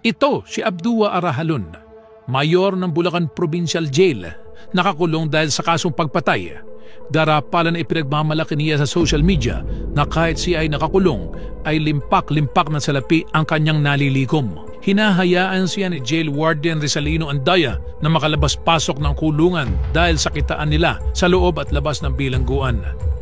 Ito si Abdua Arahalon, mayor ng Bulacan Provincial Jail, nakakulong dahil sa kasong pagpatay. Darapalan na ipinagmamalaki niya sa social media na kahit siya ay nakakulong ay limpak-limpak na salapi ang kanyang nalilikom. Hinahayaan siya ni Jail Warden Rizalino Andaya na makalabas-pasok ng kulungan dahil sa kitaan nila sa loob at labas ng bilangguan.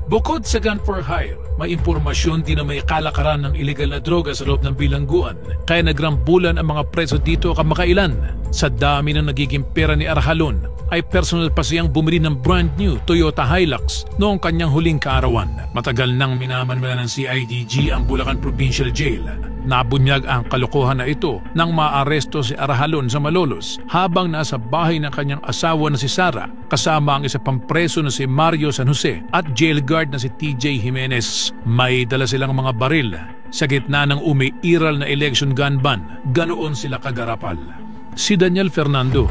Bukod sa gun for hire, may impormasyon din na may kalakaran ng illegal na droga sa loob ng bilangguan, kaya nagrambulan ang mga preso dito kamakailan. Sa dami ng nagiging pera ni Arahalon, ay personal pa siyang bumili ng brand new Toyota Hilux noong kanyang huling kaarawan. Matagal nang minamanmanan ng CIDG ang Bulacan Provincial Jail. Nabunyag ang kalokohan na ito nang maaresto si Arahalon sa Malolos habang nasa bahay ng kanyang asawa na si Sara kasama ang isa pang preso na si Mario San Jose at jail guard na si TJ Jimenez. May dala silang mga baril. Sa gitna ng umiiral na election gun ban, ganoon sila kagarapal. Si Daniel Fernando,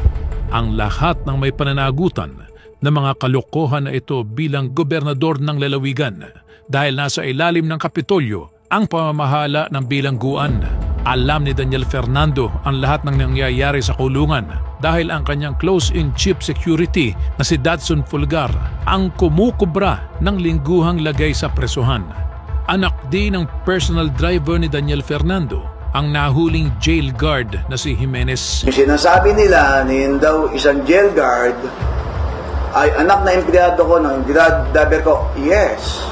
ang lahat ng may pananagutan ng mga kalokohan na ito bilang gobernador ng lalawigan dahil nasa ilalim ng Kapitolyo ang pamamahala ng bilangguan. Alam ni Daniel Fernando ang lahat ng nangyayari sa kulungan dahil ang kanyang close-in chief security na si Datsun Fulgar ang kumukubra ng lingguhang lagay sa presuhan. Anak din ng personal driver ni Daniel Fernando, ang nahuling jail guard na si Jimenez. Yung sinasabi nila na yun daw isang jail guard ay anak na empleyado ko ng driver ko, yes.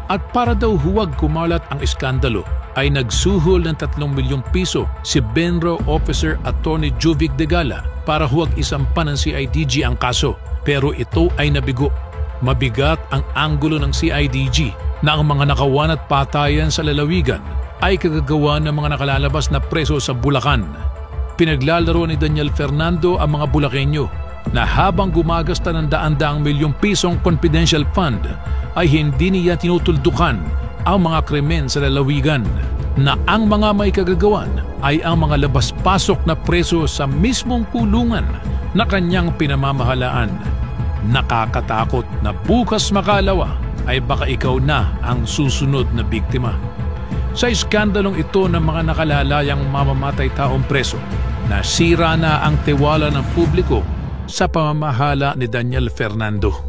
At para daw huwag kumalat ang iskandalo, ay nagsuhol ng 3 milyong piso si Benro Officer Attorney Jovic De Gala para huwag isampan ng CIDG ang kaso. Pero ito ay nabigo. Mabigat ang anggulo ng CIDG na ang mga nakawan at patayan sa lalawigan ay kagagawa ng mga nakalalabas na preso sa Bulacan. Pinaglalaro ni Daniel Fernando ang mga Bulakenyo na habang gumagasta ng daan-daang milyong pisong confidential fund ay hindi niya tinutuldukan ang mga krimen sa lalawigan na ang mga may kagagawan ay ang mga labas-pasok na preso sa mismong kulungan na kanyang pinamamahalaan. Nakakatakot na bukas makalawa ay baka ikaw na ang susunod na biktima. Sa iskandalong ito ng mga nakalalayang mamamatay taong preso, nasira na ang tiwala ng publiko sa pamamahala ni Daniel Fernando.